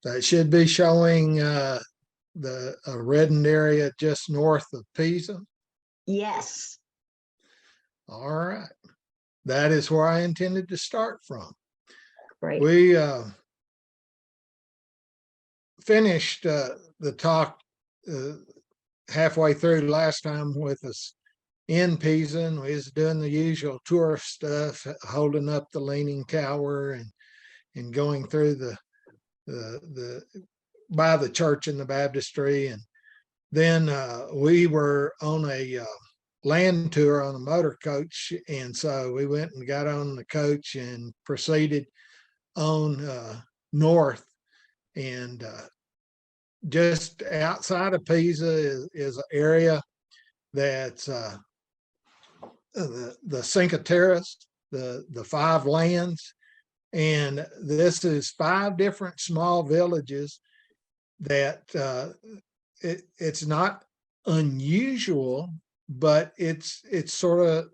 That should be showing the reddened area just north of Pisa. Yes. All right. That is where I intended to start from. Great. We finished the talk halfway through last time with us in Pisa, and we was doing the usual tourist stuff, holding up the Leaning Tower and going through the by the church and the baptistry. And then we were on a land tour on a motor coach, and so we went and got on the coach and proceeded on north. And just outside of Pisa is an area that's the Cinque Terres, the five lands. And this is five different small villages that it's not unusual, but it's sort of,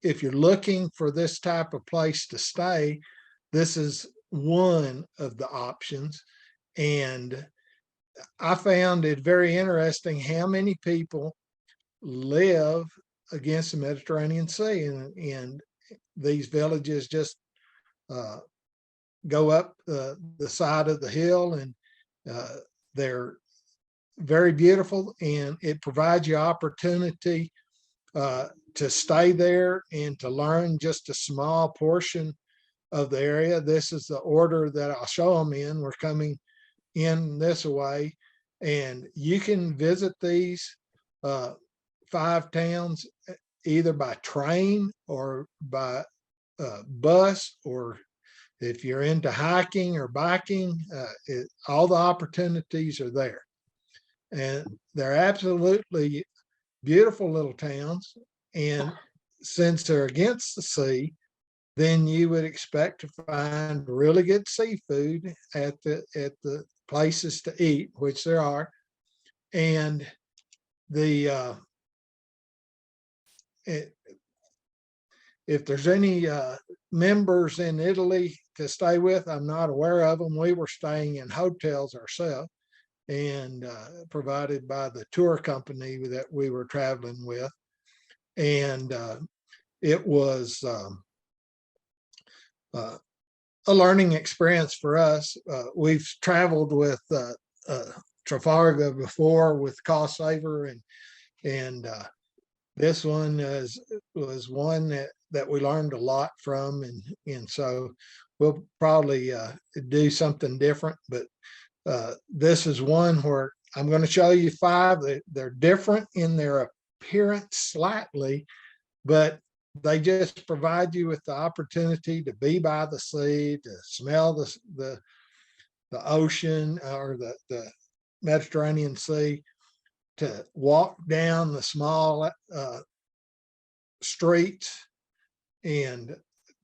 if you're looking for this type of place to stay, this is one of the options. And I found it very interesting how many people live against the Mediterranean Sea, and these villages just go up the side of the hill, and they're very beautiful, and it provides you opportunity to stay there and to learn just a small portion of the area. This is the order that I'll show them in. We're coming in this way, and you can visit these five towns either by train or by bus, or if you're into hiking or biking, all the opportunities are there. And they're absolutely beautiful little towns. And since they're against the sea, then you would expect to find really good seafood at the places to eat, which there are. And the if there's any members in Italy to stay with, I'm not aware of them. We were staying in hotels ourselves, and provided by the tour company that we were traveling with. And it was a learning experience for us. We've traveled with Trafalgar before with Cost Saver, and this one was one that we learned a lot from, and so we'll probably do something different. But this is one where I'm going to show you five. They're different in their appearance slightly, but they just provide you with the opportunity to be by the sea, to smell the ocean or the Mediterranean Sea, to walk down the small streets, and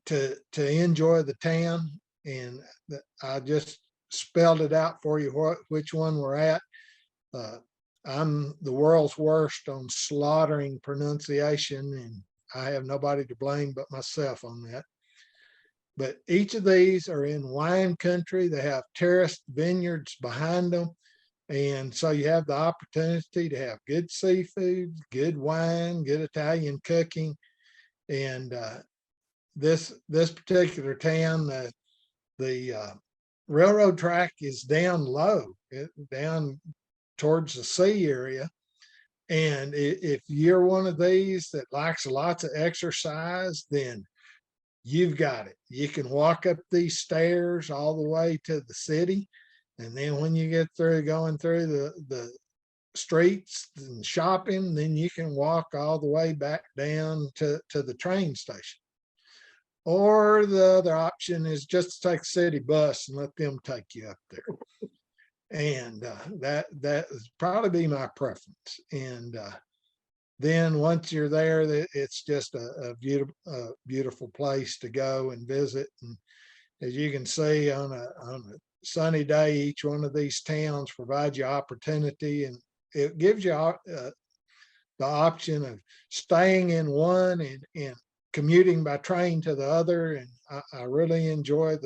to enjoy the town. And I just spelled it out for you which one we're at. I'm the world's worst on slaughtering pronunciation, and I have nobody to blame but myself on that. But each of these are in wine country. They have terraced vineyards behind them. And so you have the opportunity to have good seafood, good wine, good Italian cooking. And this particular town, the railroad track is down low, down towards the sea area. And if you're one of these that likes lots of exercise, then you've got it. You can walk up these stairs all the way to the city. And then when you get through going through the streets and shopping, then you can walk all the way back down to the train station. Or the other option is just to take a city bus and let them take you up there. And that would probably be my preference. And then once you're there, it's just a beautiful place to go and visit. And as you can see, on a sunny day, each one of these towns provides you opportunity, and it gives you the option of staying in one and commuting by train to the other. And I really enjoy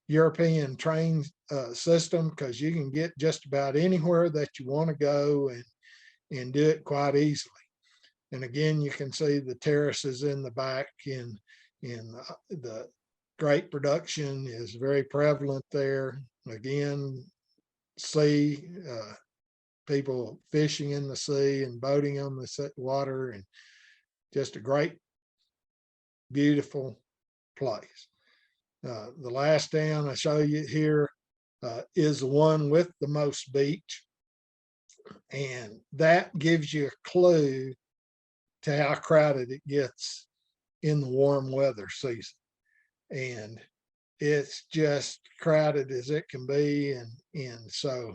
European train system, because you can get just about anywhere that you want to go and do it quite easily. And again, you can see the terraces in the back, and the grape production is very prevalent there. Again, sea, people fishing in the sea and boating on the water, and just a great, beautiful place. The last town I show you here is the one with the most beach, and that gives you a clue to how crowded it gets in the warm weather season. And it's just crowded as it can be. And so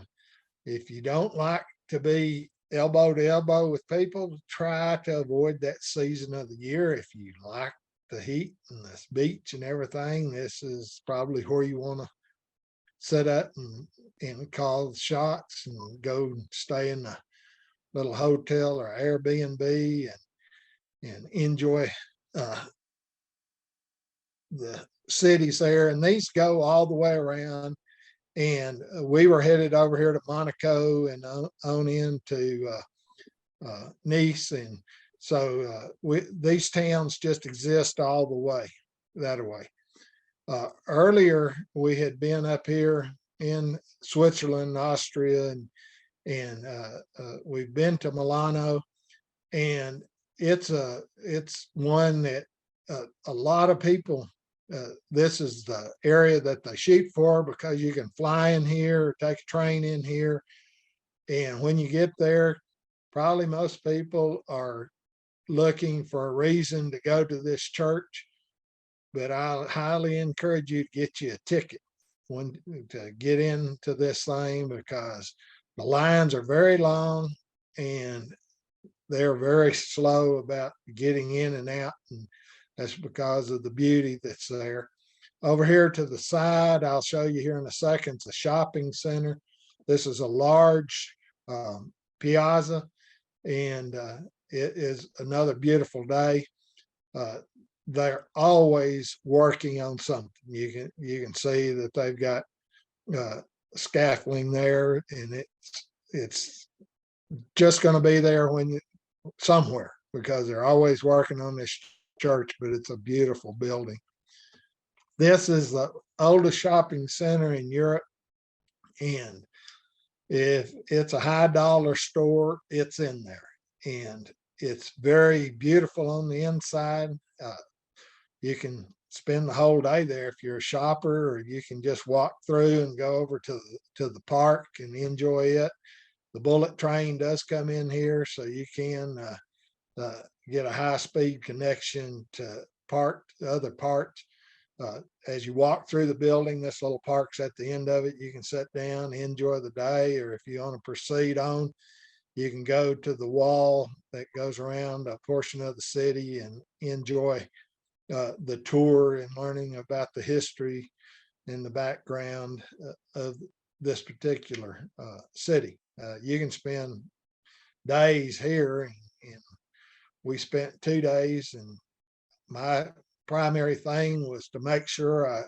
if you don't like to be elbow to elbow with people, try to avoid that season of the year. If you like the heat and the beach and everything, this is probably where you want to set up and call the shots and go stay in a little hotel or Airbnb and enjoy the cities there. And these go all the way around. And we were headed over here to Monaco and on into Nice. And so these towns just exist all the way that way. Earlier, we had been up here in Switzerland, Austria, and we've been to Milano, and it's one that a lot of people. This is the area that they shoot for, because you can fly in here or take a train in here. And when you get there, probably most people are looking for a reason to go to this church. But I highly encourage you to get you a ticket to get into this thing, because the lines are very long and they're very slow about getting in and out. And that's because of the beauty that's there. Over here to the side, I'll show you here in a second, it's a shopping center. This is a large piazza, and it is another beautiful day. They're always working on something. You can see that they've got scaffolding there, and it's just going to be there somewhere, because they're always working on this church. But it's a beautiful building. This is the oldest shopping center in Europe, and if it's a high dollar store, it's in there, and it's very beautiful on the inside. You can spend the whole day there if you're a shopper, or you can just walk through and go over to the park and enjoy it. The bullet train does come in here, so you can get a high-speed connection to other parts. As you walk through the building, this little park's at the end of it. You can sit down, enjoy the day, or if you want to proceed on, you can go to the wall that goes around a portion of the city and enjoy the tour and learning about the history and the background of this particular city. You can spend days here, and we spent 2 days, and my primary thing was to make sure I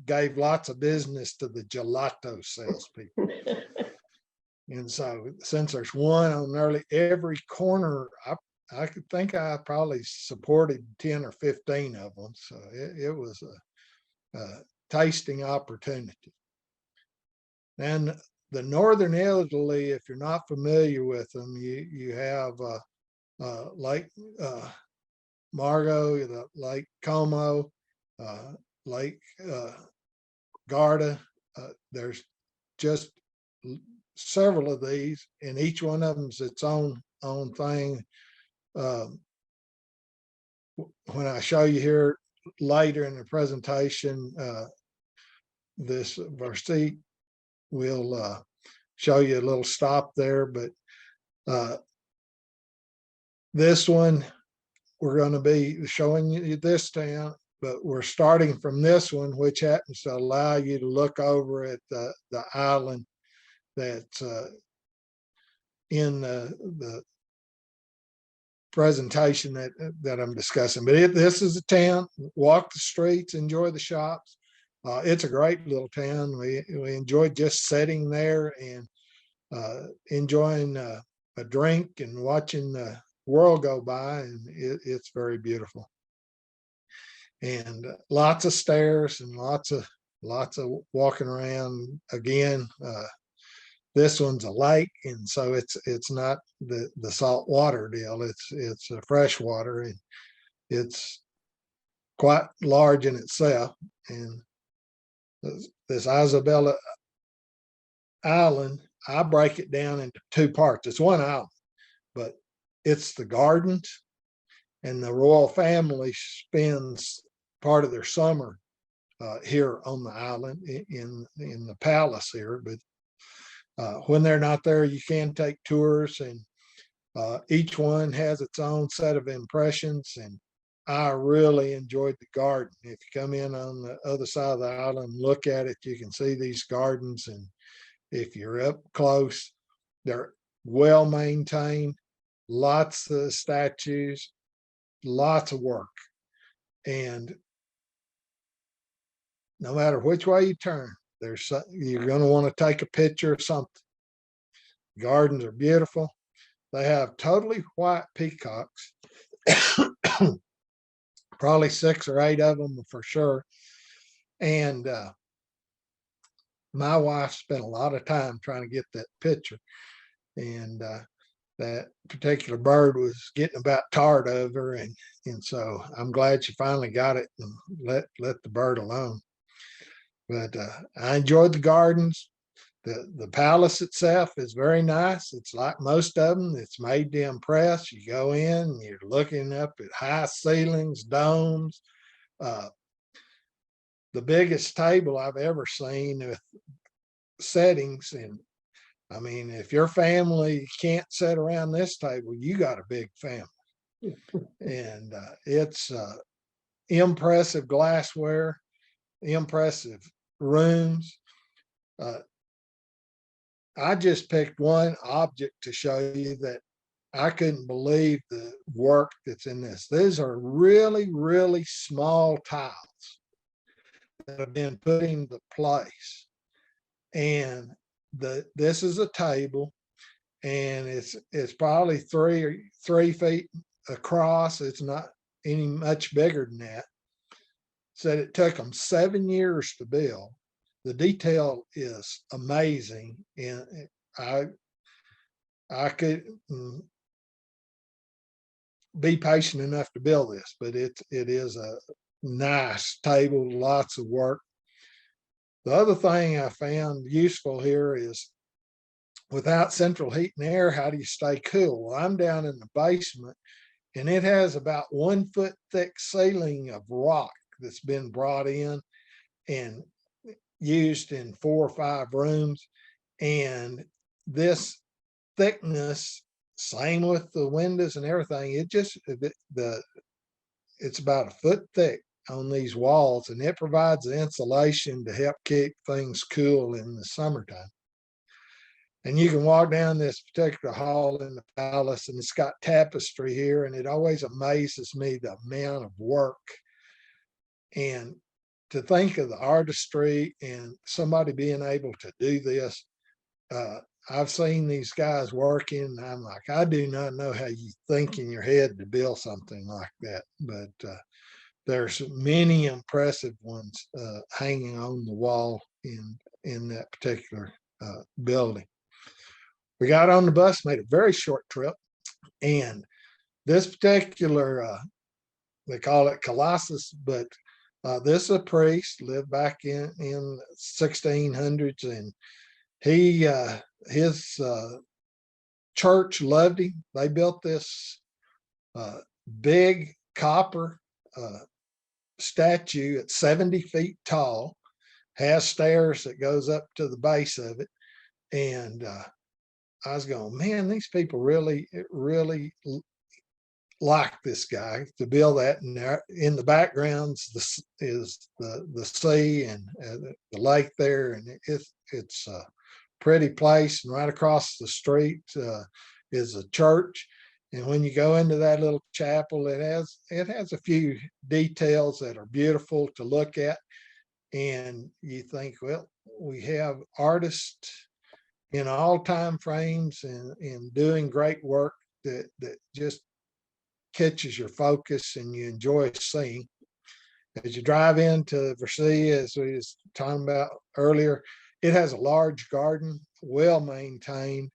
gave lots of business to the gelato salespeople. And so, since there's one on nearly every corner, I could think I probably supported 10 or 15 of them. So it was a tasting opportunity. And the Northern Italy, if you're not familiar with them, you have Lake Margo, Lake Como, Lake Garda. There's just several of these, and each one of them is its own thing. When I show you here later in the presentation, this Versi will show you a little stop there, but this one, we're going to be showing you this town, but we're starting from this one, which happens to allow you to look over at the island that's in the presentation that I'm discussing. But this is a town. Walk the streets, enjoy the shops. It's a great little town. We enjoyed just sitting there and enjoying a drink and watching the world go by, and it's very beautiful. And lots of stairs and lots of walking around. Again, this one's a lake, and so it's not the salt water deal. It's a fresh water, and it's quite large in itself. And this Isabella Island, I break it down into two parts. It's one island, but it's the gardens, and the royal family spends part of their summer here on the island in the palace here. But when they're not there, you can take tours, and each one has its own set of impressions. And I really enjoyed the garden. If you come in on the other side of the island and look at it, you can see these gardens. And if you're up close, they're well maintained, lots of statues, lots of work. And no matter which way you turn, you're going to want to take a picture of something. Gardens are beautiful. They have totally white peacocks, probably 6 or 8 of them for sure. And my wife spent a lot of time trying to get that picture. And that particular bird was getting about tired of her. And so I'm glad she finally got it and let the bird alone. But I enjoyed the gardens. The palace itself is very nice. It's like most of them. It's made to impress. You go in, and you're looking up at high ceilings, domes. The biggest table I've ever seen with settings. And I mean, if your family can't sit around this table, you got a big family. And it's impressive glassware, impressive rooms. I just picked one object to show you that I couldn't believe the work that's in this. These are really, really small tiles that have been put into place. And this is a table, and it's probably 3 feet across. It's not any much bigger than that. Said it took them 7 years to build. The detail is amazing, and I could be patient enough to build this, but it is a nice table, lots of work. The other thing I found useful here is, without central heat and air, how do you stay cool? Well, I'm down in the basement, and it has about 1 foot thick ceiling of rock that's been brought in and used in 4 or 5 rooms. And this thickness, same with the windows and everything, it's about 1 foot thick on these walls, and it provides the insulation to help keep things cool in the summertime. And you can walk down this particular hall in the palace, and it's got tapestry here, and it always amazes me the amount of work. And to think of the artistry and somebody being able to do this, I've seen these guys working, and I'm like, I do not know how you think in your head to build something like that. But there's many impressive ones hanging on the wall in that particular building. We got on the bus, made a very short trip, and this particular, they call it Colossus, but this is a priest, lived back in 1600s, and his church loved him. They built this big copper statue at 70 feet tall, has stairs that goes up to the base of it. And I was going, man, these people really like this guy to build that. And in the backgrounds is the sea and the lake there, and it's a pretty place. And right across the street is a church. And when you go into that little chapel, it has a few details that are beautiful to look at. and you think, well, we have artists in all time frames and doing great work that just catches your focus and you enjoy seeing. As you drive into Versailles, as we was talking about earlier, it has a large garden, well maintained.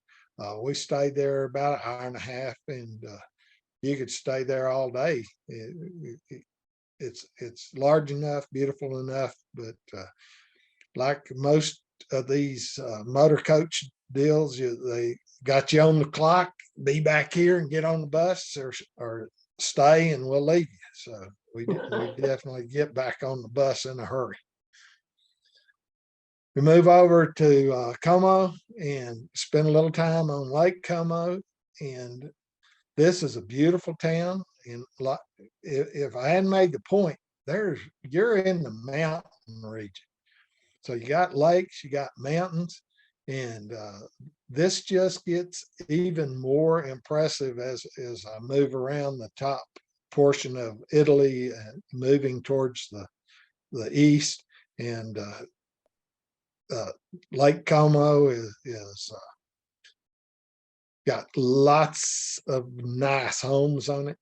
We stayed there about an hour and a half, and you could stay there all day. It's large enough, beautiful enough, but like most of these motor coach deals, they got you on the clock. Be back here and get on the bus, or stay, and we'll leave you. So we definitely get back on the bus in a hurry. We move over to Como and spend a little time on Lake Como, and this is a beautiful town. And if I hadn't made the point, you're in the mountain region. So you got lakes, you got mountains, and this just gets even more impressive as I move around the top portion of Italy and moving towards the east. And Lake Como is got lots of nice homes on it.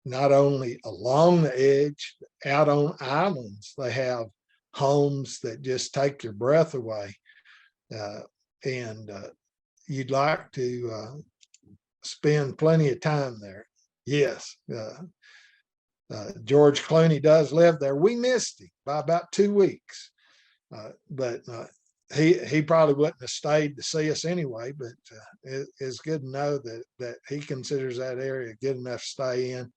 Not only along the edge, out on islands, they have homes that just take your breath away. And you'd like to spend plenty of time there. Yes, George Clooney does live there. We missed him by about 2 weeks, but he probably wouldn't have stayed to see us anyway. But it's good to know that he considers that area good enough to stay in.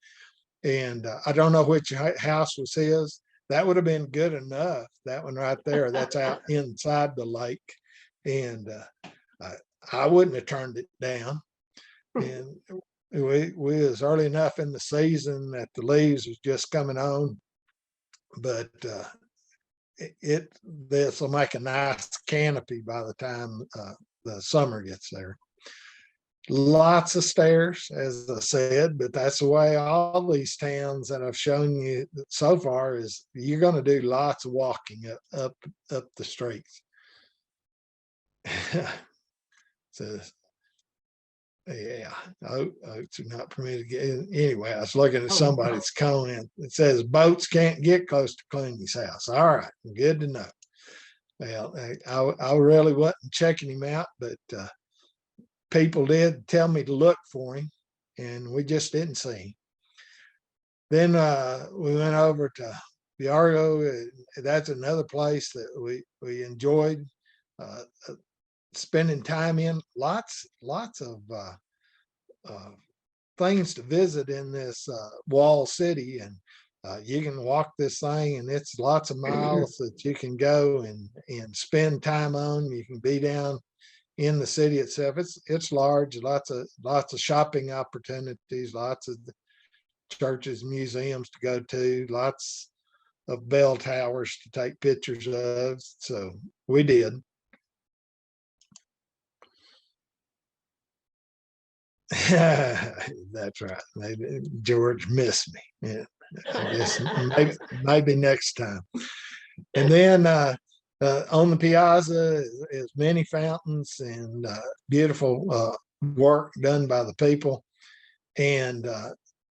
And I don't know which house was his. That would have been good enough. That one right there, that's out inside the lake. And I wouldn't have turned it down. And we was early enough in the season that the leaves was just coming on. But this will make a nice canopy by the time the summer gets there. Lots of stairs, as I said, but that's the way all these towns that I've shown you so far is. You're going to do lots of walking up the streets. So yeah, oats are not permitted to get. Anyway, I was looking at somebody's comment. It says boats can't get close to Clooney's house. All right, good to know. Well, I really wasn't checking him out, but people did tell me to look for him, and we just didn't see him. Then we went over to Viargo. That's another place that we enjoyed spending time in. Lots of things to visit in this wall city, and you can walk this thing, and it's lots of miles that you can go and spend time on. You can be down in the city itself. It's large, lots of shopping opportunities, lots of churches, museums to go to, lots of bell towers to take pictures of. So we did. That's right. George missed me. Yeah, I guess maybe next time. And then on the piazza is many fountains and beautiful work done by the people. And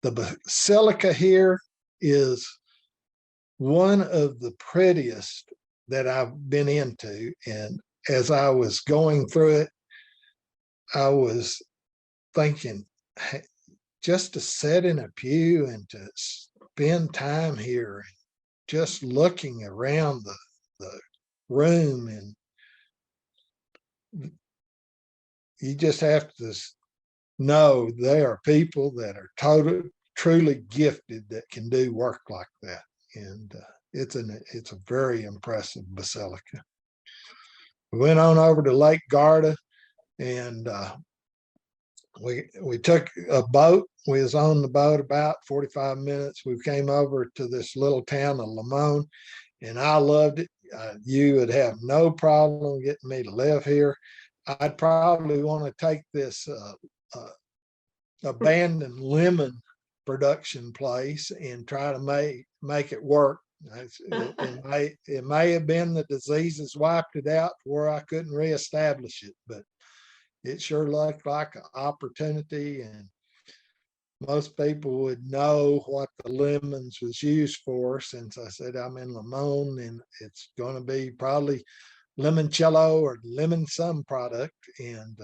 the basilica here is one of the prettiest that I've been into. And as I was going through it, I was thinking, hey, just to sit in a pew and to spend time here, just looking around the room, and you just have to know there are people that are truly gifted that can do work like that. And it's a very impressive basilica. We went on over to Lake Garda, and we took a boat. We was on the boat about 45 minutes. We came over to this little town of Limon, and I loved it. You would have no problem getting me to live here. I'd probably want to take this abandoned lemon production place and try to make it work It may have been the diseases wiped it out where I couldn't reestablish it, but it sure looked like an opportunity, and most people would know what the lemons was used for, since I said I'm in Limon, and it's going to be probably limoncello or lemon some product. And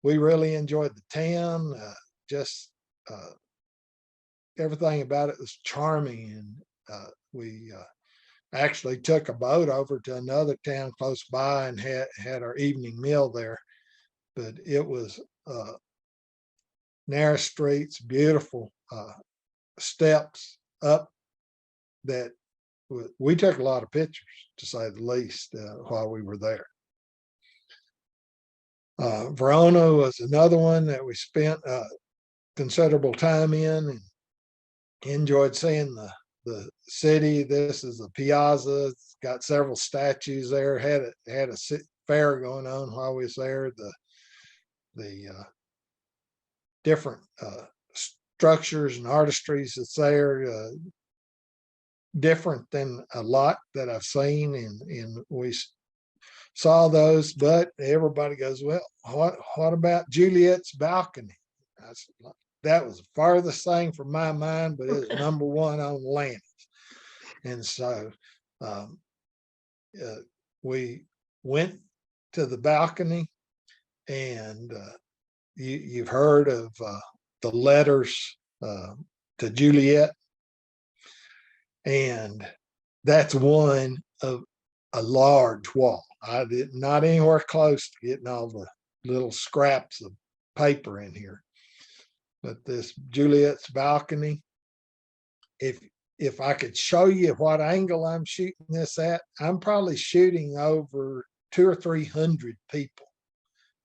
we really enjoyed the town. Just everything about it was charming, and we actually took a boat over to another town close by and had our evening meal there. But it was narrow streets, beautiful steps up that we took a lot of pictures, to say the least, while we were there. Verona was another one that we spent considerable time in, and enjoyed seeing the city. This is a piazza. It's got several statues there. Had a fair going on while we was there. The different structures and artistries that's there, different than a lot that I've seen, and we saw those. But everybody goes, well, what about Juliet's balcony? That was the farthest thing from my mind, but it was number one on the landings. And so we went to the balcony, and you've heard of the letters to Juliet, and that's one of a large wall. I did not anywhere close to getting all the little scraps of paper in here. But this Juliet's balcony, if I could show you what angle I'm shooting this at, I'm probably shooting over 200 or 300 people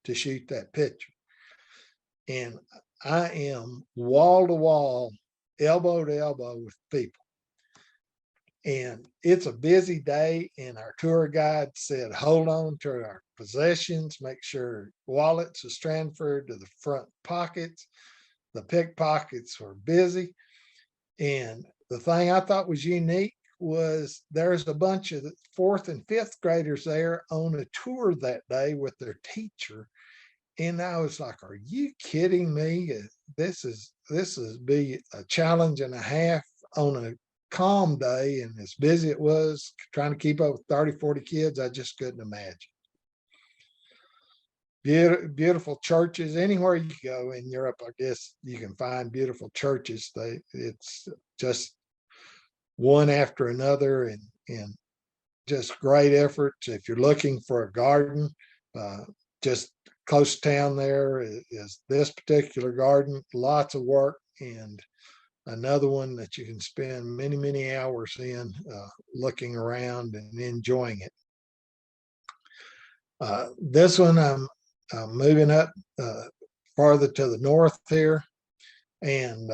to shoot that picture. And I am wall to wall, elbow to elbow with people. And it's a busy day, and our tour guide said, hold on to our possessions, make sure wallets is transferred to the front pockets. The pickpockets were busy. And the thing I thought was unique was there's a bunch of fourth and fifth graders there on a tour that day with their teacher. And I was like, are you kidding me? This is be a challenge and a half on a calm day. And as busy it was, trying to keep up with 30, 40 kids, I just couldn't imagine. Beautiful churches. Anywhere you go in Europe, I guess you can find beautiful churches. It's just one after another, and just great efforts. If you're looking for a garden, just close to town there is this particular garden. Lots of work, and another one that you can spend many, many hours in, looking around and enjoying it. This one, I'm moving up farther to the north here, and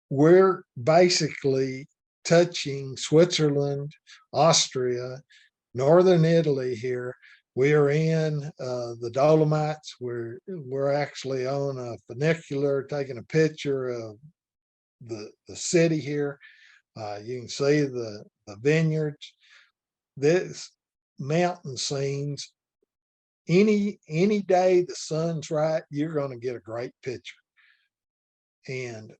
we're basically touching Switzerland, Austria, northern Italy here. We are in the Dolomites. We're actually on a funicular taking a picture of the city here. You can see the vineyards. This mountain scenes, any day the sun's right, you're going to get a great picture. And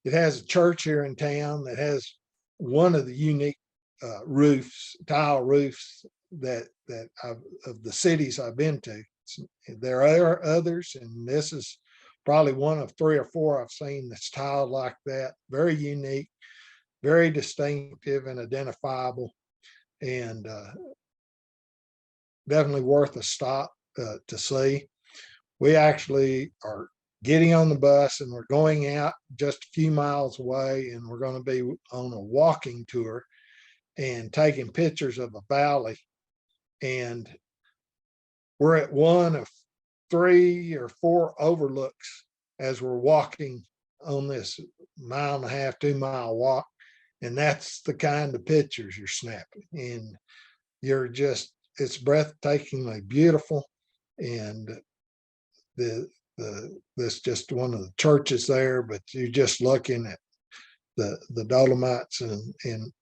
it has a church here in town that has one of the unique roofs, tile roofs that of the cities I've been to. There are others, and this is probably one of 3 or 4 I've seen that's tiled like that. Very unique, very distinctive and identifiable, and definitely worth a stop to see. We actually are getting on the bus, and we're going out just a few miles away, and we're going to be on a walking tour and taking pictures of a valley. And we're at one of 3 or 4 overlooks as we're walking on this 1.5 2-mile walk. And that's the kind of pictures you're snapping. And it's breathtakingly beautiful. And this just one of the churches there, but you're just looking at the Dolomites, and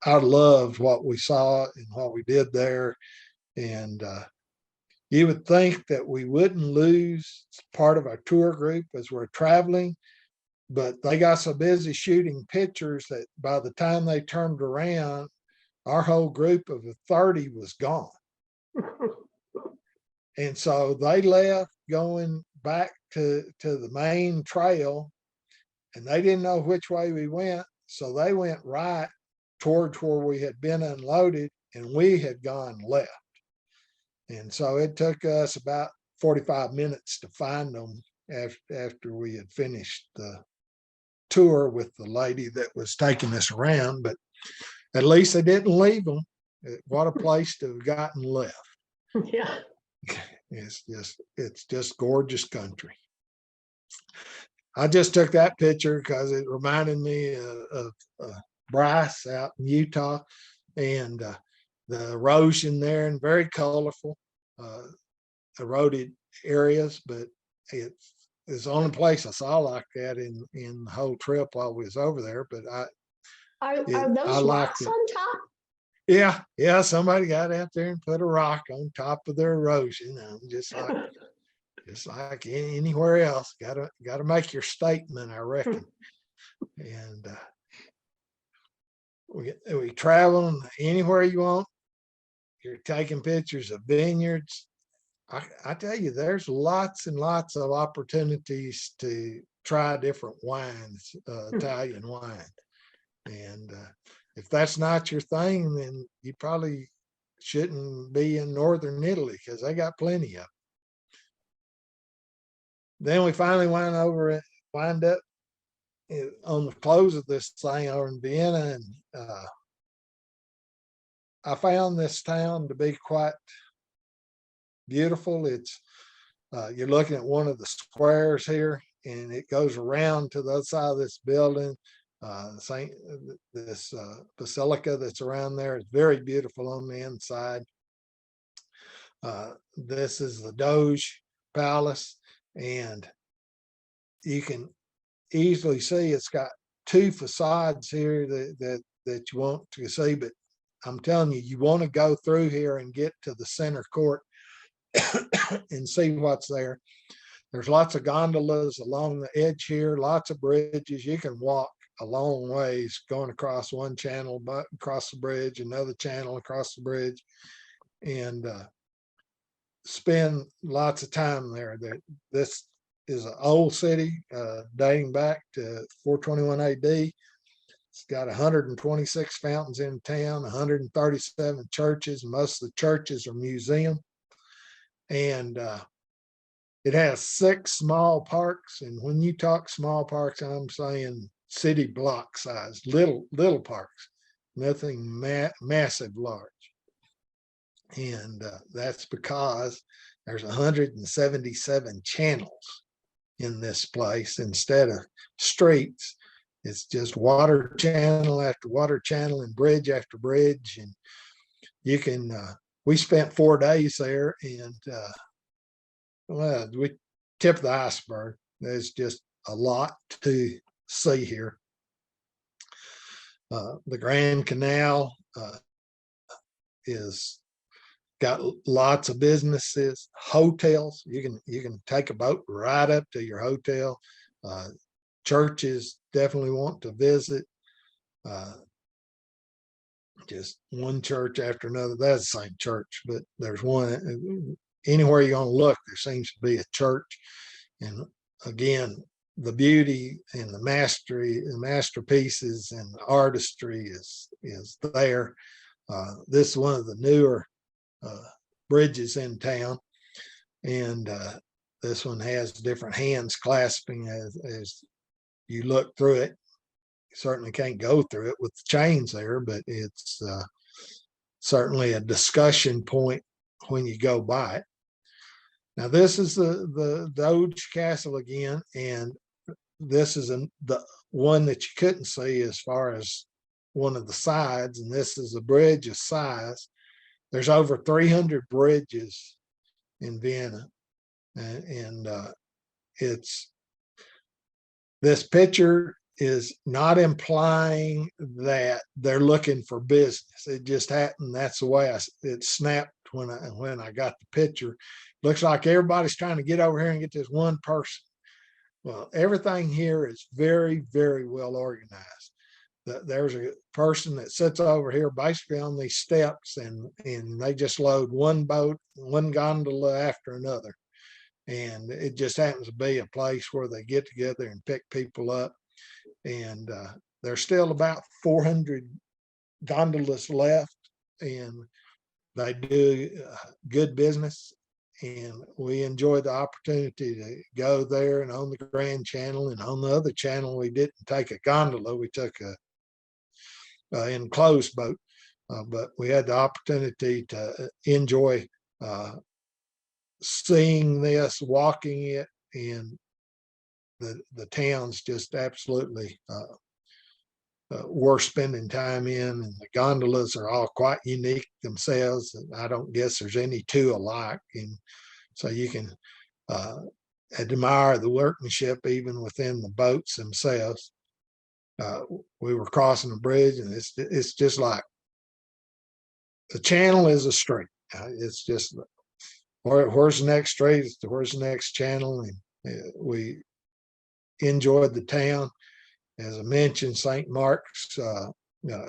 I loved what we saw and what we did there. And you would think that we wouldn't lose part of our tour group as we're traveling, but they got so busy shooting pictures that by the time they turned around, our whole group of 30 was gone. And so they left going back to the main trail, and they didn't know which way we went. So they went right towards where we had been unloaded, and we had gone left. And so it took us about 45 minutes to find them after we had finished the tour with the lady that was taking us around. But at least they didn't leave them. What a place to have gotten left. Yeah. It's just gorgeous country. I just took that picture because it reminded me of Bryce out in Utah, and the erosion there, and very colorful, eroded areas, but it's the only place I saw like that in the whole trip while we was over there. But Are I those liked rocks it. on top? Yeah, somebody got out there and put a rock on top of their erosion. Just like anywhere else, gotta make your statement, I reckon. And we travel anywhere you want. You're taking pictures of vineyards. I tell you, there's lots and lots of opportunities to try different wines, Italian wine. And if that's not your thing, then you probably shouldn't be in northern Italy, because they got plenty of it. Then we finally wind up on the close of this thing over in Vienna, and I found this town to be quite beautiful. It's you're looking at one of the squares here, and it goes around to the other side of this building. This basilica that's around there is very beautiful on the inside. This is the Doge Palace, and you can easily see it's got two facades here that you want to see, but I'm telling you, you want to go through here and get to the center court and see what's there. There's lots of gondolas along the edge here, lots of bridges. You can walk a long ways going across one channel, but across the bridge, another channel across the bridge, and spend lots of time there. This is an old city dating back to 421 AD. It's got 126 fountains in town, 137 churches. Most of the churches are museums. And it has 6 small parks. And when you talk small parks, I'm saying city block size, little parks, nothing massive large. And that's because there's 177 channels in this place instead of streets. It's just water channel after water channel and bridge after bridge. And you can, we spent 4 days there, and well, we tip the iceberg. There's just a lot to see here. The Grand Canal is got lots of businesses, hotels. You can take a boat right up to your hotel. Churches definitely want to visit. Just one church after another. That's the same church, but there's one anywhere you're going to look, there seems to be a church. And again, the beauty and the masterpieces and the artistry is there. This is one of the newer bridges in town, and this one has different hands clasping as you look through it. You certainly can't go through it with the chains there, but it's certainly a discussion point when you go by it. Now this is the Doge Castle again, and this is the one that you couldn't see as far as one of the sides, and this is a bridge of size. There's over 300 bridges in Vienna, and it's this picture is not implying that they're looking for business. It just happened. That's the way it snapped when I got the picture. Looks like everybody's trying to get over here and get this one person. Well, everything here is very, very well organized. There's a person that sits over here basically on these steps, and they just load one boat, one gondola after another. And it just happens to be a place where they get together and pick people up. And there's still about 400 gondolas left, and they do good business. And we enjoyed the opportunity to go there and on the Grand Channel. And on the other channel, we didn't take a gondola, we took a enclosed boat, but we had the opportunity to enjoy seeing this, walking it, and the town's just absolutely worth spending time in. And the gondolas are all quite unique themselves. And I don't guess there's any two alike. And so you can admire the workmanship even within the boats themselves. We were crossing a bridge, and it's just like the channel is a street. It's just where's the next street? Where's the next channel? And we enjoyed the town. As I mentioned, St. Mark's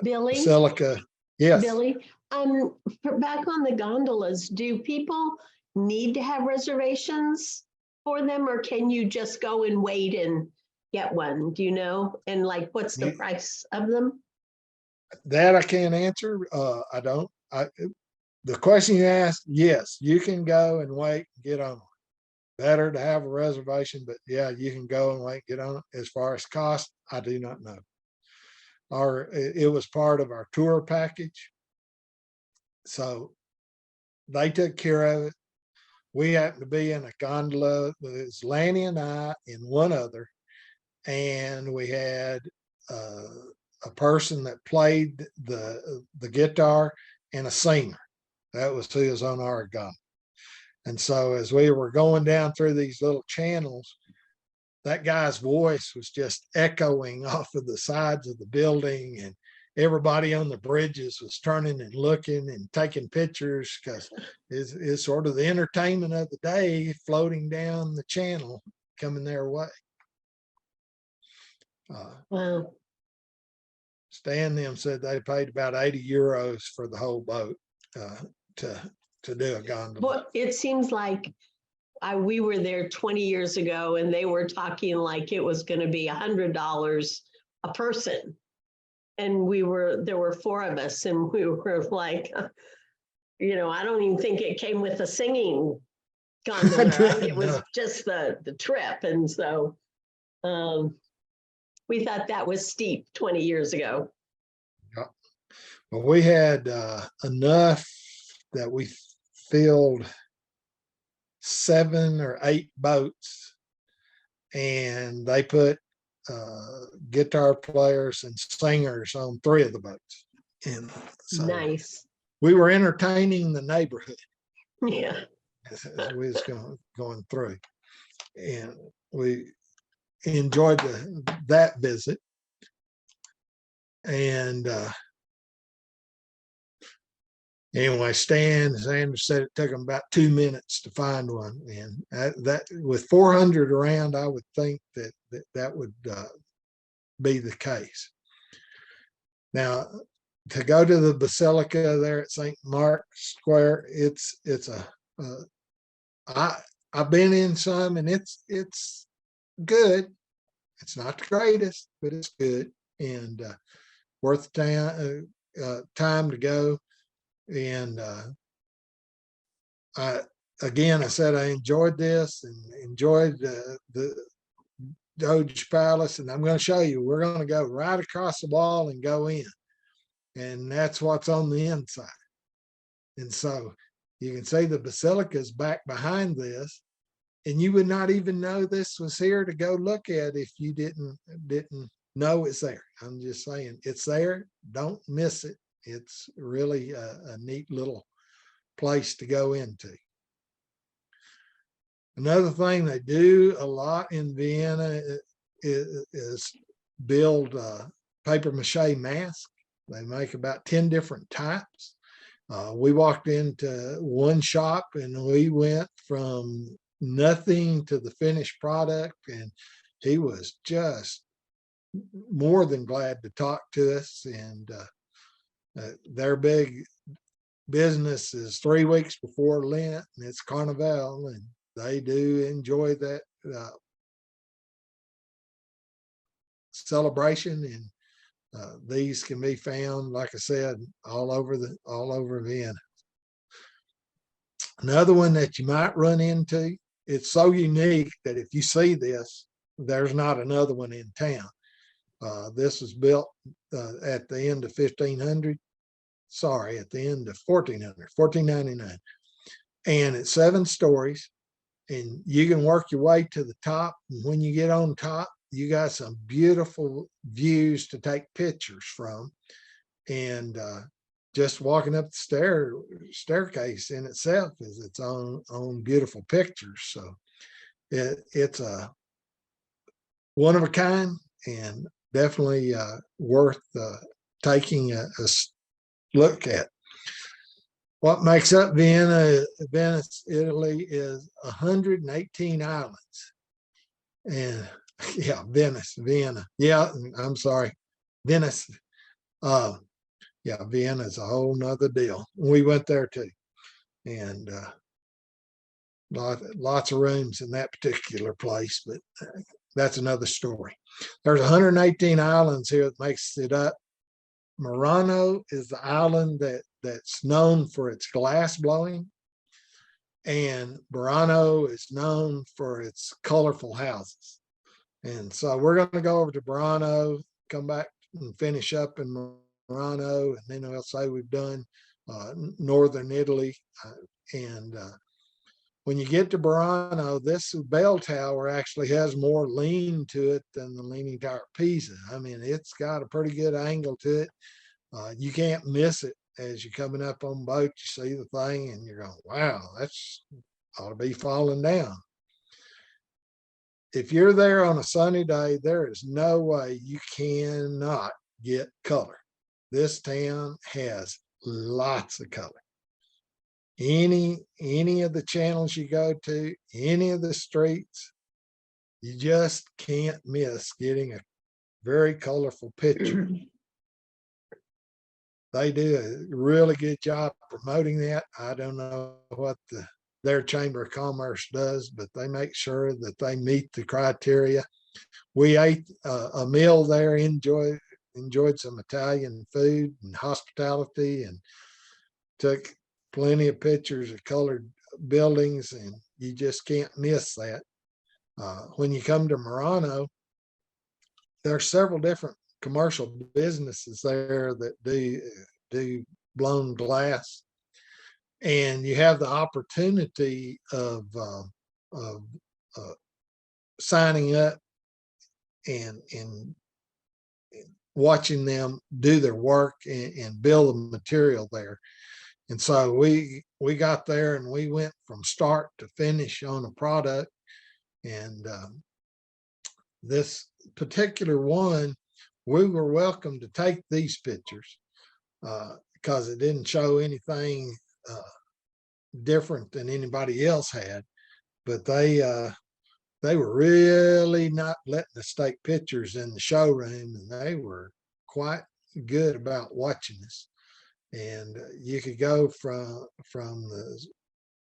Billy, Basilica. Yes. Billy, back on the gondolas, do people need to have reservations for them, or can you just go and wait and get one? Do you know? And like, what's the price of them? That I can't answer. I don't. The question you asked, yes, you can go and wait and get on. Better to have a reservation, but yeah, you can go and wait, get on it. As far as cost, I do not know. It was part of our tour package, so they took care of it. We happened to be in a gondola with Lanny and I and one other, and we had a person that played the guitar and a singer. That was who was on our gondola. And so as we were going down through these little channels, that guy's voice was just echoing off of the sides of the building, and everybody on the bridges was turning and looking and taking pictures, because it's sort of the entertainment of the day floating down the channel coming their way. Wow. Stan them said they paid about 80 euros for the whole boat to do a gondola. But it seems like we were there 20 years ago, and they were talking like it was going to be $100 a person. And there were four of us, and we were like, I don't even think it came with a singing gondola. It was just the trip. And so we thought that was steep 20 years ago. Yeah. Well, we had enough that we filled 7 or 8 boats, and they put guitar players and singers on 3 of the boats. And so nice. We were entertaining the neighborhood. Yeah. As we was going through, and we enjoyed that visit. And anyway, Sandra said it took them about 2 minutes to find one, and that with 400 around, I would think that would be the case. Now, to go to the Basilica there at St. Mark's Square, I've been in some, and it's good. It's not the greatest, but it's good, and worth the time to go. And I said I enjoyed this and enjoyed the Doge Palace, and I'm going to show you. We're going to go right across the wall and go in, and that's what's on the inside. And so you can see the basilica is back behind this, and you would not even know this was here to go look at if you didn't know it's there. I'm just saying, it's there. Don't miss it. It's really a neat little place to go into. Another thing they do a lot in Vienna is build paper mache masks. They make about 10 different types. We walked into one shop and we went from nothing to the finished product, and he was just more than glad to talk to us. And their big business is 3 weeks before Lent, and it's Carnival, and they do enjoy that celebration. And these can be found, like I said, all over Vienna. Another one that you might run into, it's so unique that if you see this, there's not another one in town. This was built at the end of 1500. Sorry, at the end of 1400, 1499. And it's 7 stories, and you can work your way to the top. And when you get on top, you got some beautiful views to take pictures from. And just walking up the staircase in itself is its own beautiful pictures. So it's a one of a kind, and definitely worth taking a look at. What makes up Venice, Italy, is 118 islands. And yeah, Vienna. Yeah, I'm sorry, Venice. Yeah, Vienna is a whole nother deal. We went there too, and lots of rooms in that particular place, but that's another story. There's 118 islands here that makes it up. Murano is the island that's known for its glass blowing, and Burano is known for its colorful houses. And so we're going to go over to Burano, come back and finish up in Murano, and then we'll say we've done northern Italy. And when you get to Burano, this bell tower actually has more lean to it than the Leaning Tower of Pisa. I mean, it's got a pretty good angle to it. You can't miss it. As you're coming up on boat, you see the thing and you're going, wow, that's ought to be falling down. If you're there on a sunny day, there is no way you cannot get color. This town has lots of color. Any of the channels you go to, any of the streets, you just can't miss getting a very colorful picture. They do a really good job promoting that. I don't know what their Chamber of Commerce does, but they make sure that they meet the criteria. We ate a meal there, enjoyed some Italian food and hospitality, and took plenty of pictures of colored buildings, and you just can't miss that. When you come to Murano, there are several different commercial businesses there that do blown glass, and you have the opportunity of signing up and watching them do their work and build the material there. And so we got there and we went from start to finish on a product. And this particular one, we were welcome to take these pictures because it didn't show anything different than anybody else had. But they were really not letting us take pictures in the showroom, and they were quite good about watching us. And you could go from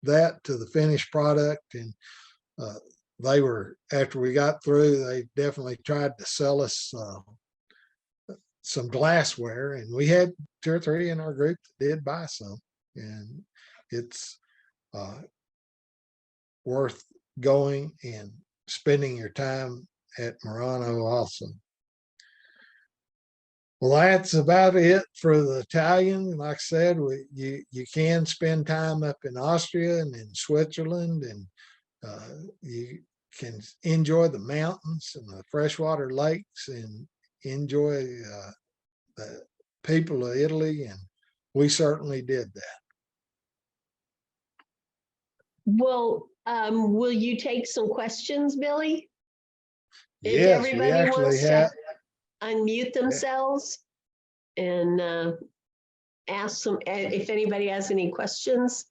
that to the finished product. And they were, after we got through, they definitely tried to sell us some glassware, and we had 2 or 3 in our group that did buy some. And it's worth going and spending your time at Murano also. Well, that's about it for the Italian. Like I said, you can spend time up in Austria and in Switzerland, and you can enjoy the mountains and the freshwater lakes and enjoy the people of Italy, and we certainly did that. Well, will you take some questions, Billy? If Yes, we everybody actually wants have. unmute themselves and ask them if anybody has any questions.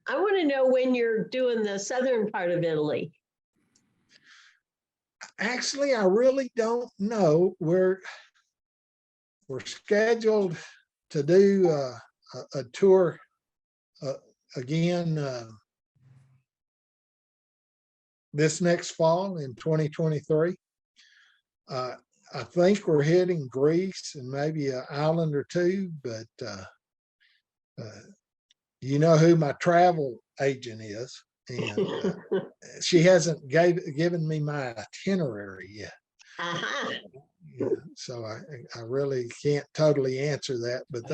I want to know when you're doing the southern part of Italy. Actually, I really don't know. We're scheduled to do a tour again this next fall in 2023. I think we're hitting Greece and maybe an island or two, but you know who my travel agent is, and she hasn't given me my itinerary yet. Uh-huh. Yeah, so I really can't totally answer that, but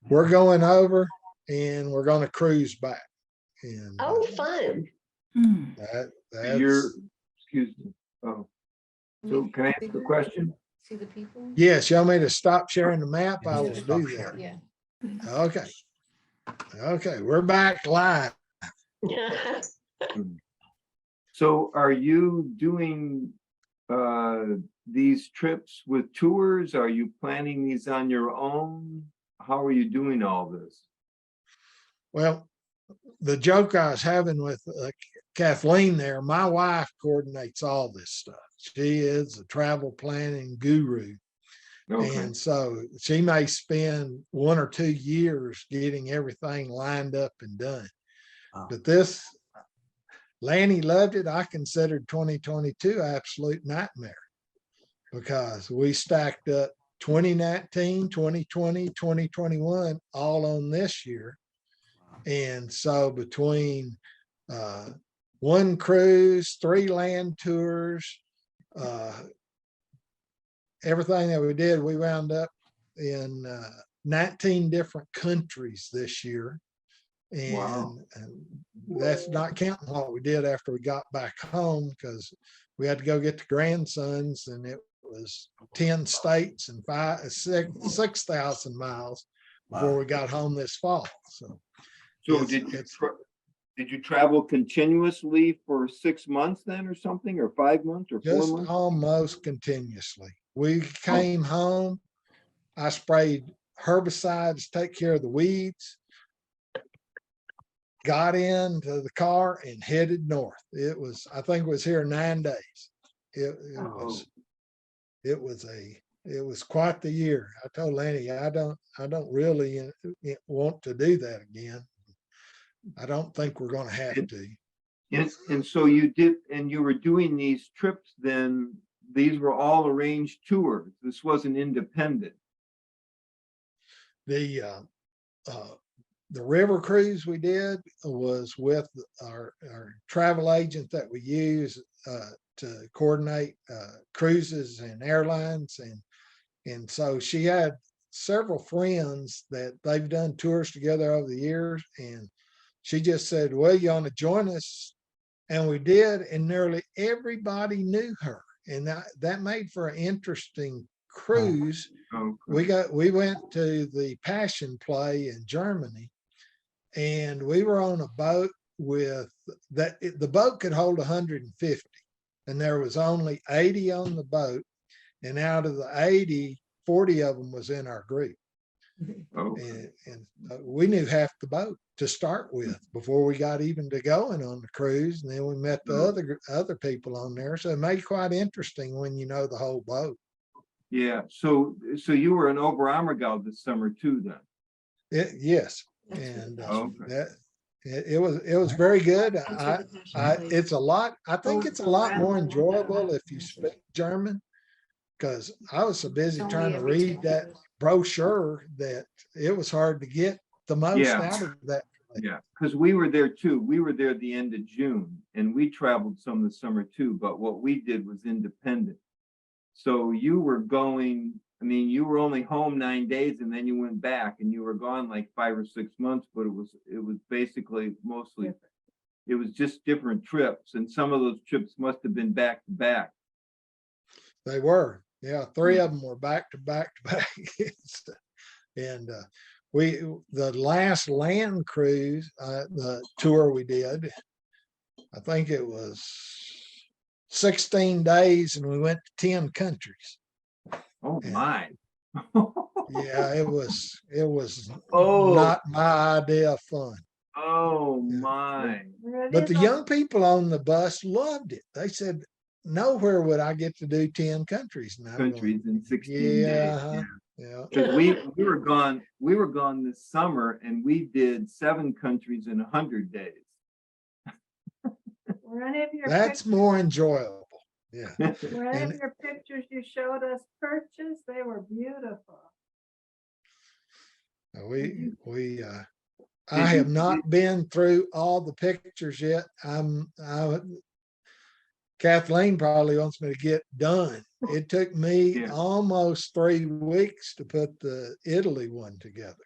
we're going over and we're going to cruise back. And Oh, fun. You're, that's excuse me. Oh, so can I ask a question? See the people? yes. You want me to stop sharing the map? I will do that. Yeah. Okay. Okay, we're back live. So are you doing these trips with tours? Are you planning these on your own? How are you doing all this? Well, the joke I was having with Kathleen there, my wife coordinates all this stuff. She is a travel planning guru. Okay. And so she may spend 1 or 2 years getting everything lined up and done. But this, Lanny loved it. I considered 2022 absolute nightmare because we stacked up 2019, 2020, 2021 all on this year. And so between one cruise, 3 land tours, everything that we did, we wound up in 19 different countries this year. And, Wow. and that's not counting what we did after we got back home, because we had to go get the grandsons, and it was 10 states and 6,000 miles before we got home this fall. So did you travel continuously for 6 months then, or something, or 5 months, or 4 just months? almost continuously. We came home, I sprayed herbicides to take care of the weeds, got into the car and headed north. I think it was here 9 days. It was quite the year. I told Lanny, I don't really want to do that again. I don't think we're going to have to. And so you did, and you were doing these trips then, these were all arranged tours. This wasn't independent. The river cruise we did was with our travel agent that we use to coordinate cruises and airlines. And so she had several friends that they've done tours together over the years. And she just said, well, you want to join us? And we did, and nearly everybody knew her. And that made for an interesting cruise. Okay. We went to the Passion Play in Germany, and we were on a boat with the boat could hold 150, and there was only 80 on the boat. And out of the 80, 40 of them was in our group. Okay. And we knew half the boat to start with before we got even to going on the cruise. And then we met the other people on there. So it made quite interesting when you know the whole boat. Yeah. So you were in Oberammergau this summer too, then? Yes. And it was very good. It's a lot. I think it's a lot more enjoyable if you speak German, because I was so busy trying to read that brochure that it was hard to get the most out of that. Yeah, because we were there too. We were there at the end of June, and we traveled some this summer too, but what we did was independent. So you were going, I mean, you were only home 9 days, and then you went back, and you were gone like 5 or 6 months, but it was basically mostly, it was just different trips, and some of those trips must have been back to back. They were. Yeah, 3 of them were back to back to back. And the last land cruise, the tour we did, I think it was 16 days, and we went to 10 countries. Oh, And, my. yeah, it was Oh, not my idea of fun. oh, Yeah. my. But the young people on the bus loved it. They said, nowhere would I get to do 10 countries. And I'm going, Countries in 16 days. yeah, Yeah. yeah. Because we were gone this summer and we did 7 countries in 100 days. Were any of your That's pictures, more enjoyable. Yeah. were any of and- your pictures you showed us perches? They were beautiful. I Did you- have not been through all the pictures yet. Kathleen probably wants me to get done. It took me Yeah. almost 3 weeks to put the Italy one together.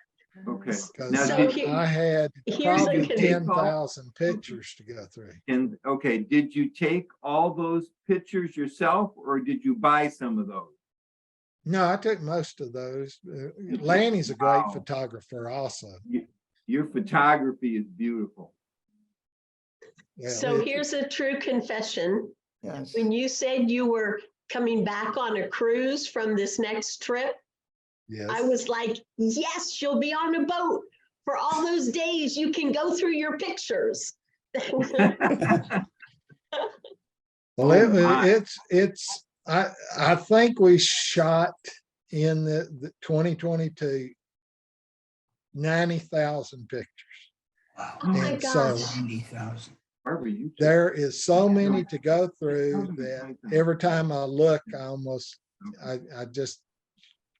Okay. Because Now, So did, here- I had here's probably the- 10,000 pictures to go through. and okay, did you take all those pictures yourself or did you buy some of those? No, I took most of those. Lanny's a great Wow. photographer also. Your photography is beautiful. Yeah, So here's a true confession. Yes. When you said you were coming back on a cruise from this next trip, yes. I was like, yes, you'll be on a boat for all those days. You can go through your pictures. Well, Oh, my. it's I think we shot in the 2022 90,000 pictures. Wow. Oh my And so gosh. 90,000. Barbara, you took- there is so many to go through that every time I look, I just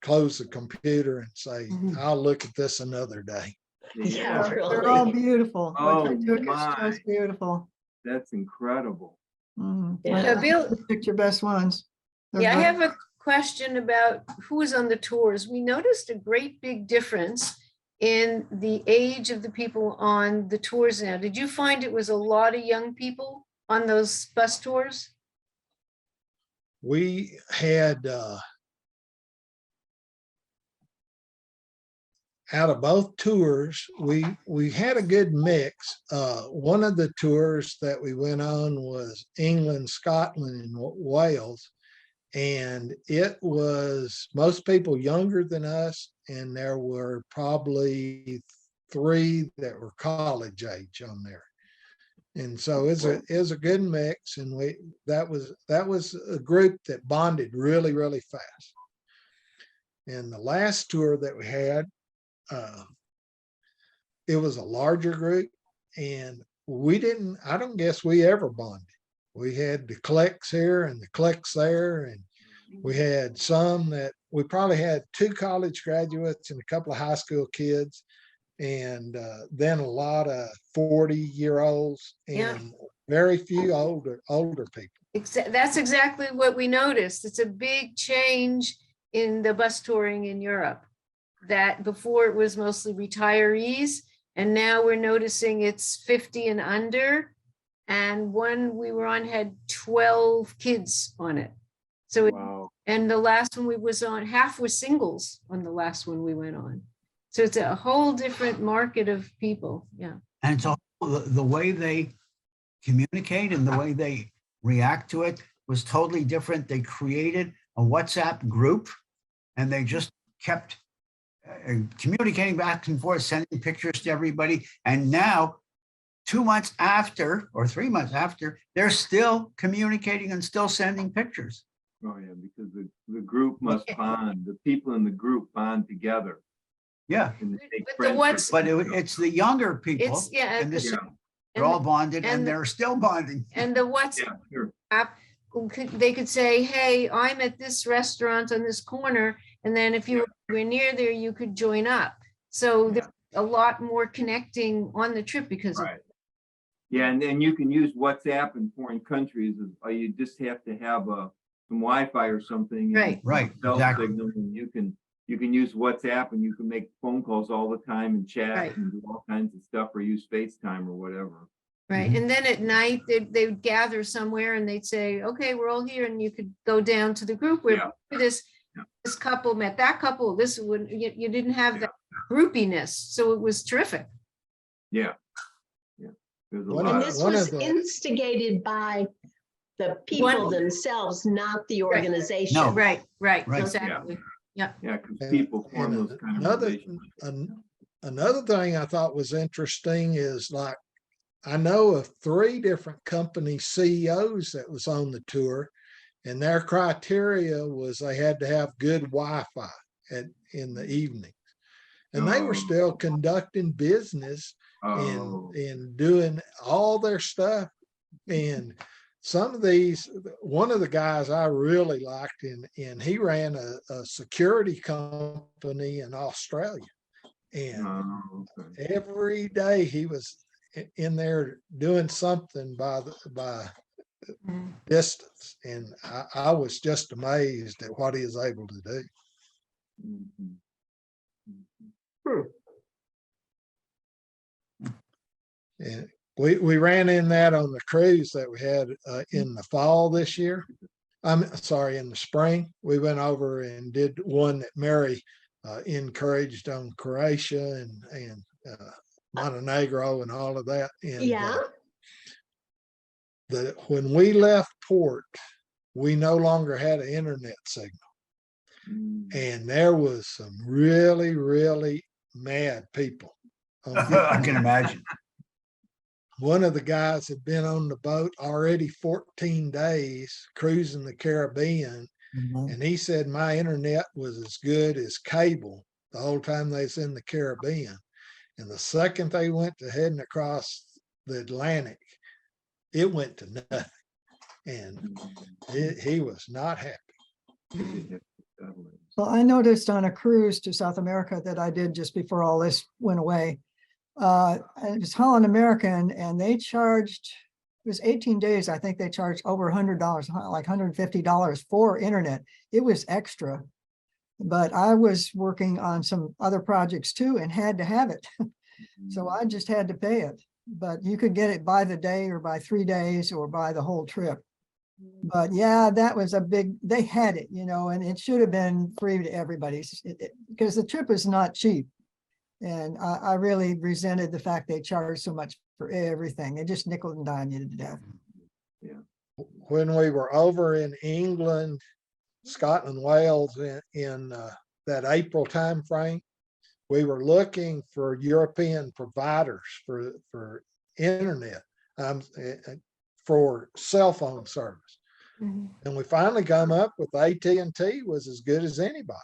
close the computer and say, I'll look at this another day. Yeah, They're all really. beautiful. What you Oh, took is my. just beautiful. That's incredible. Mhm. Yeah. Bill, You picked your best ones. They're yeah, I great. have a question about who was on the tours. We noticed a great big difference in the age of the people on the tours now. Did you find it was a lot of young people on those bus tours? We had out of both tours, we had a good mix. One of the tours that we went on was England, Scotland, and Wales. And it was most people younger than us, and there were probably 3 that were college age on there. And so it's a good mix, and that was a group that bonded really, really fast. And the last tour that we had, it was a larger group, and I don't guess we ever bonded. We had the cliques here and the cliques there, and we had some that we probably had 2 college graduates and a couple of high school kids, and then a lot of 40-year-olds and Yeah. very few older people. That's exactly what we noticed. It's a big change in the bus touring in Europe. That before it was mostly retirees, and now we're noticing it's 50 and under. And one we were on had 12 kids on it. So, Wow. and the last one we was on, half were singles on the last one we went on. So it's a whole different market of people. Yeah. And it's all the way they communicate and the way they react to it was totally different. They created a WhatsApp group and they just kept communicating back and forth, sending pictures to everybody. And now 2 months after or 3 months after, they're still communicating and still sending pictures. Oh, yeah, because the group must bond. The people in the group bond together. Yeah, And they make But the friendships. but what's- it's the younger people. It's, yeah. And this, Yeah, they're all bonded and and the- they're still bonding. And the what's yeah, sure. they could say, hey, I'm at this restaurant on this corner. And then if you were near there, you could join up. So Yeah. there's a lot more connecting on the trip because of Right. Yeah, and then you can use WhatsApp in foreign countries. You just have to have some Wi-Fi or something. and Right. Right, cell exactly. signal, and you can use WhatsApp and you can make phone calls all the time and chat Right. and do all kinds of stuff or use FaceTime or whatever. right. Mhm. And then at night, they would gather somewhere and they'd say, okay, we're all here. And you could go down to the group where Yeah. this Yeah. this couple met that couple. This would you didn't have that groupiness. So it was terrific. Yeah. Yeah. There's a One lot And of- of, this one was of the- instigated by the people One- themselves, not the Right. organization. No. Right, right, Right. exactly. Yeah, because And- people form and those kind of another- relationships. Another thing I thought was interesting is like, I know of 3 different company CEOs that was on the tour, and their criteria was they had to have good Wi-Fi in the evening. And they were Oh. still conducting business Oh, and doing all their stuff. And some of these, one of the guys I really liked, and he ran a security company in Australia. And oh, okay. every day he was in there doing something by Mm. distance. And I was just amazed at what he was able to do. Mhm. And we ran in that on the cruise that we had in the fall this year. I'm sorry, in the spring. We went over and did one that Mary encouraged on Croatia and Montenegro and all of that. And Yeah, when we left port, we no longer had an internet signal. Mm. And there was some really, really mad people. I can imagine. One of the guys had been on the boat already 14 days cruising the Caribbean. Mhm. And he said my internet was as good as cable the whole time they was in the Caribbean. And the second they went to heading across the Atlantic, it went to nothing. And he was not happy. Well, I noticed on a cruise to South America that I did just before all this went away. It was Holland American, and they charged, it was 18 days. I think they charged over $100, like $150 for internet. It was extra. But I was working on some other projects too and had to have it. So I just had to pay it. But you could get it by the day or by 3 days or by the whole trip. But yeah, that was a big, they had it, and it should have been free to everybody because the trip is not cheap. And I really resented the fact they charged so much for everything. They just nickel and dime you to death. When we were over in England, Scotland, Wales in that April timeframe, we were looking for European providers for internet, for cell phone service. Mhm. And we finally come up with AT&T was as good as anybody.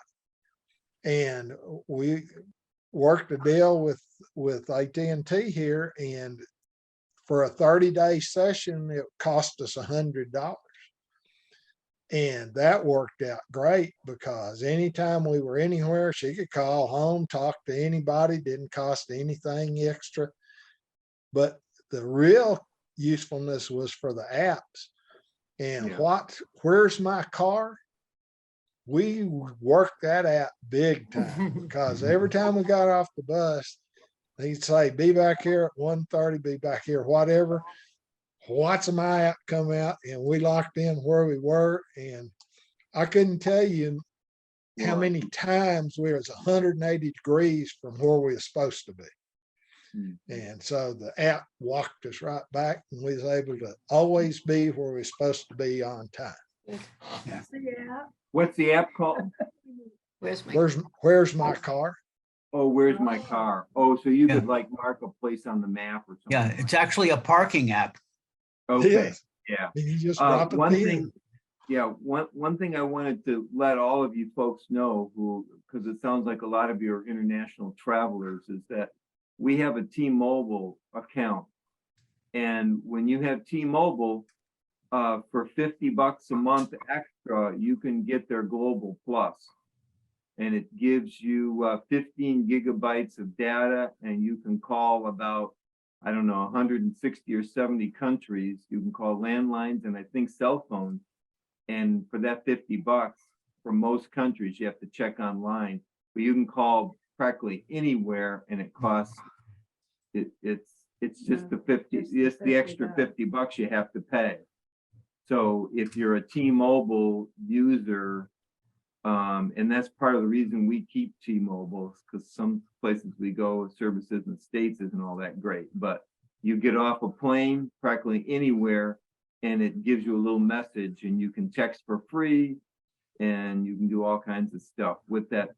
And we worked a deal with AT&T here, and for a 30-day session, it cost us $100. And that worked out great because anytime we were anywhere, she could call home, talk to anybody, didn't cost anything extra. But the real usefulness was for the apps. And Yeah. where's my car? We worked that out big time because every time we got off the bus, he'd say, be back here at 1:30, be back here, whatever. What's my app come out? And we locked in where we were. And I couldn't tell you how Wow. many times we was 180 degrees from where we were supposed to be. Mhm. And so the app walked us right back, and we was able to always be where we're supposed to be on time. Yeah. What's the app called? Where's my? Where's my car? Oh, where's my car? Oh, so you could Yeah. like mark a place on the map or something. Yeah, it's actually a parking app. Okay, Yes. yeah. And you just drop a One pin. thing, yeah, one thing I wanted to let all of you folks know because it sounds like a lot of you are international travelers, is that we have a T-Mobile account. And when you have T-Mobile, for $50 a month extra, you can get their Global Plus. And it gives you 15 gigabytes of data, and you can call about, I don't know, 160 or 70 countries. You can call landlines and I think cell phones. And for that $50 for most countries, you have to check online, but you can call practically anywhere and it costs, it's just the 50, it's the extra $50 you have to pay. So if you're a T-Mobile user, and that's part of the reason we keep T-Mobile, because some places we go, services in the States isn't all that great, but you get off a plane practically anywhere and it gives you a little message, and you can text for free, and you can do all kinds of stuff with that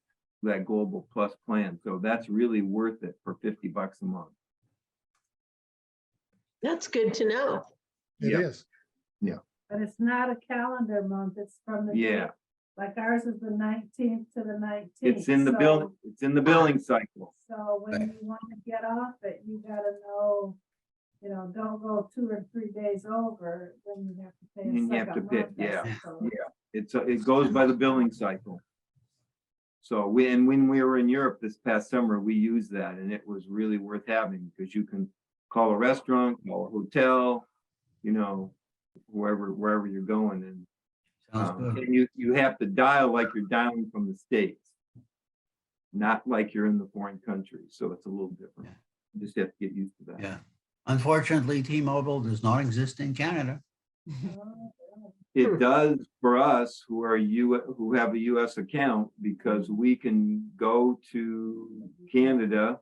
Global Plus plan. So that's really worth it for $50 a month. That's good to know. It Yeah. is. But it's not a calendar month, it's from the. Yeah. date. Like ours is the 19th to the 19th. It's in the bill, it's in the billing cycle. So when you want to get off it, you gotta know, don't go 2 or 3 days over, then you have to pay a You have second to pay, month, I yeah, suppose. it goes by the billing cycle. So when we were in Europe this past summer, we used that, and it was really worth having, because you can call a restaurant, call a hotel, wherever you're going, and Sounds good. and you have to dial like you're dialing from the States, not like you're in the foreign country. So it's a little different. Yeah. You just have to get used to that. Yeah. Unfortunately, T-Mobile does not exist in Canada. It does for us who have a US account, because we can go to Canada.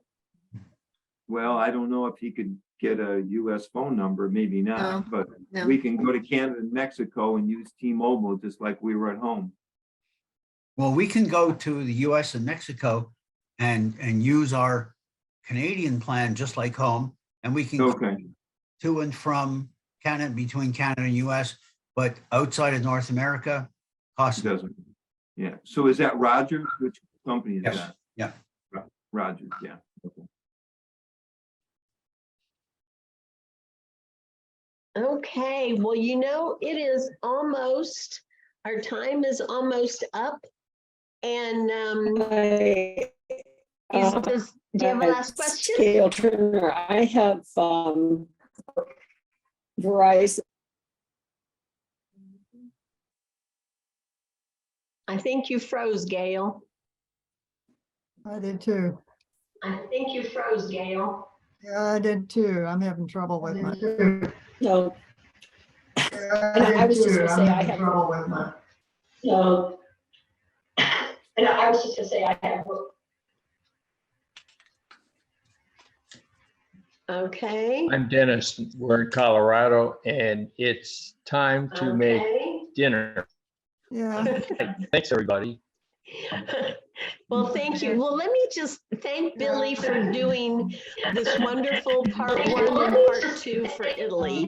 Well, I don't know if he could get a US phone number, maybe not, but no. we can go to Canada and Mexico and use T-Mobile just like we were at home. Well, we can go to the US and Mexico and use our Canadian plan just like home. And we can go Okay, to and from Canada, between Canada and US, but outside of North America, it cost. doesn't. Yeah, so is that Rogers? Which company is Yes, that? yeah. Rogers, yeah. Okay. Okay, well, it is almost, our time is almost up. And do you have a last question? Gail Turner, I have Verizon. I think you froze, Gail. I did too. I think you froze, Gail. Yeah, I did too. I'm having trouble with my. No, I was just gonna say I have trouble with my. No. And I was just gonna say I have. Okay. I'm Dennis. We're in Colorado, and it's time to make Okay. dinner. Yeah, Thanks, everybody. Well, thank you. Well, let me just thank Billy for doing this wonderful part 1 and part 2 for Italy.